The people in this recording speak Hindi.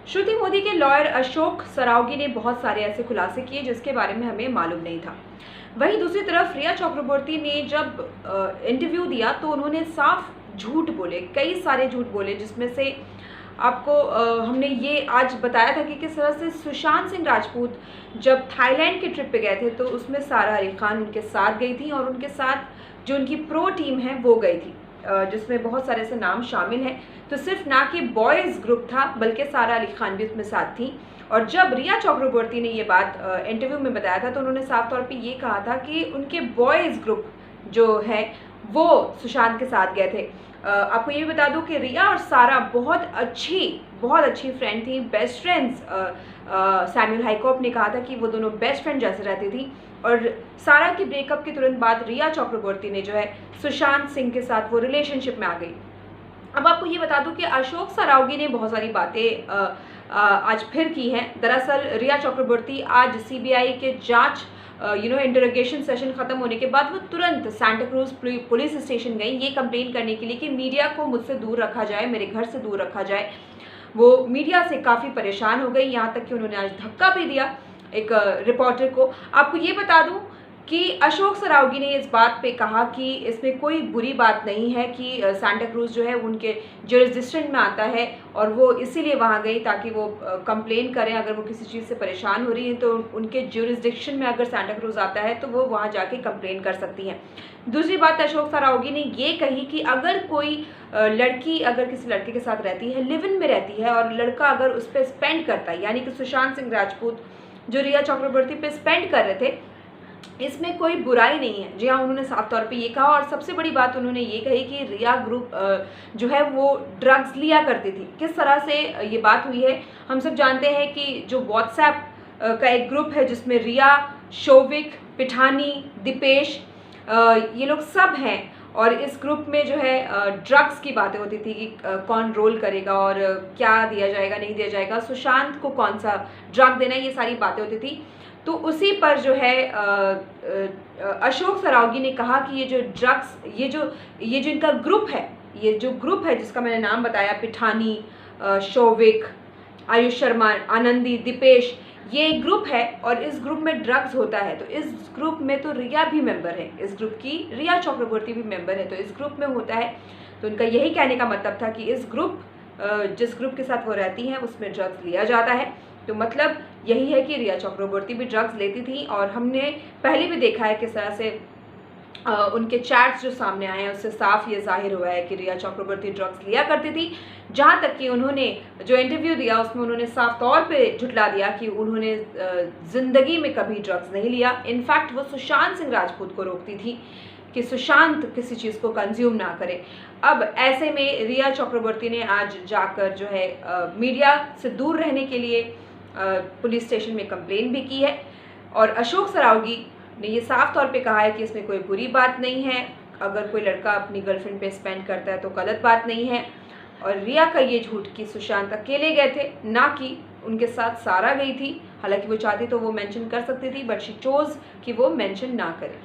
श्रुति मोदी के लॉयर अशोक सरावगी ने बहुत सारे ऐसे खुलासे किए जिसके बारे में हमें मालूम नहीं था। वहीं दूसरी तरफ रिया चक्रवर्ती ने जब इंटरव्यू दिया तो उन्होंने साफ झूठ बोले, कई सारे झूठ बोले, जिसमें से आपको हमने ये आज बताया था कि किस तरह से सुशांत सिंह राजपूत जब थाईलैंड के ट्रिप पे गए थे तो उसमें सारा अली खान उनके साथ गई थी और उनके साथ जो उनकी प्रो टीम है वो गई थी, जिसमें बहुत सारे ऐसे नाम शामिल हैं। तो सिर्फ ना कि बॉयज़ ग्रुप था बल्कि सारा अली खान भी उसमें साथ थी। और जब रिया चक्रवर्ती ने ये बात इंटरव्यू में बताया था तो उन्होंने साफ तौर पे ये कहा था कि उनके बॉयज़ ग्रुप जो है वो सुशांत के साथ गए थे। आपको ये भी बता दूं कि रिया और सारा बहुत अच्छी फ्रेंड थी, बेस्ट फ्रेंड्स। सैमुअल हाइकॉप ने कहा था कि वो दोनों बेस्ट फ्रेंड जैसे रहती थी। और सारा के ब्रेकअप के तुरंत बाद रिया चक्रवर्ती ने जो है सुशांत सिंह के साथ वो रिलेशनशिप में आ गई। अब आपको ये बता दूं कि अशोक सरावगी ने बहुत सारी बातें आज फिर की हैं। दरअसल रिया चक्रवर्ती आज सीबीआई के जांच इंटरोगेशन सेशन खत्म होने के बाद वो तुरंत सांता क्रूज पुलिस स्टेशन गई ये कंप्लेन करने के लिए कि मीडिया को मुझसे दूर रखा जाए, मेरे घर से दूर रखा जाए। वो मीडिया से काफ़ी परेशान हो गई, यहाँ तक कि उन्होंने आज धक्का भी दिया एक रिपोर्टर को। आपको ये बता दूं कि अशोक सरावगी ने इस बात पे कहा कि इसमें कोई बुरी बात नहीं है कि सांता क्रूज जो है उनके जुरिसडिक्शन में आता है और वो इसीलिए वहाँ गई ताकि वो कंप्लेन करें। अगर वो किसी चीज़ से परेशान हो रही हैं तो उनके जुरिसडिक्शन में अगर सांता क्रूज आता है तो वो वहाँ जाके कंप्लेन कर सकती हैं। दूसरी बात अशोक सरावगी ने ये कही कि अगर कोई लड़की अगर किसी लड़के के साथ रहती है, लिव इन में रहती है, और लड़का अगर उस पर स्पेंड करता है, यानी कि सुशांत सिंह राजपूत जो रिया चक्रवर्ती पे स्पेंड कर रहे थे, इसमें कोई बुराई नहीं है। जी हाँ, उन्होंने साफ तौर पे ये कहा। और सबसे बड़ी बात उन्होंने ये कही कि रिया ग्रुप जो है वो ड्रग्स लिया करती थी। किस तरह से ये बात हुई है हम सब जानते हैं कि जो व्हाट्सएप का एक ग्रुप है जिसमें रिया, शोविक, पिठानी, दीपेश, ये लोग सब हैं। और इस ग्रुप में जो है ड्रग्स की बातें होती थी कि कौन रोल करेगा और क्या दिया जाएगा, नहीं दिया जाएगा, सुशांत को कौन सा ड्रग देना, ये सारी बातें होती थी। तो उसी पर जो है अशोक सरावगी ने कहा कि ये जो ड्रग्स, ये जो इनका ग्रुप है, ये जो ग्रुप है जिसका मैंने नाम बताया, पिठानी, शोविक, आयुष शर्मा, आनंदी, दीपेश, ये एक ग्रुप है और इस ग्रुप में ड्रग्स होता है। तो इस ग्रुप में तो रिया भी मेंबर है, इस ग्रुप की रिया चक्रवर्ती भी मेंबर है, तो इस ग्रुप में होता है। तो उनका यही कहने का मतलब था कि इस ग्रुप जिस ग्रुप के साथ वो रहती हैं उसमें ड्रग्स लिया जाता है। तो मतलब यही है कि रिया चक्रवर्ती भी ड्रग्स लेती थी और हमने पहले भी देखा है किस तरह से उनके चैट्स जो सामने आए हैं उससे साफ ये जाहिर हुआ है कि रिया चक्रवर्ती ड्रग्स लिया करती थी। जहाँ तक कि उन्होंने जो इंटरव्यू दिया उसमें उन्होंने साफ तौर पे झुठला दिया कि उन्होंने ज़िंदगी में कभी ड्रग्स नहीं लिया। इनफैक्ट वो सुशांत सिंह राजपूत को रोकती थी कि सुशांत किसी चीज़ को कंज्यूम ना करे। अब ऐसे में रिया चक्रवर्ती ने आज जाकर जो है मीडिया से दूर रहने के लिए पुलिस स्टेशन में कंप्लेन भी की है। और अशोक सरावगी ने ये साफ तौर पे कहा है कि इसमें कोई बुरी बात नहीं है, अगर कोई लड़का अपनी गर्लफ्रेंड पे स्पेंड करता है तो गलत बात नहीं है। और रिया का ये झूठ कि सुशांत अकेले गए थे, ना कि उनके साथ सारा गई थी, हालांकि वो चाहती तो वो मेंशन कर सकती थी, बट शी चोज़ कि वो मेंशन ना करे।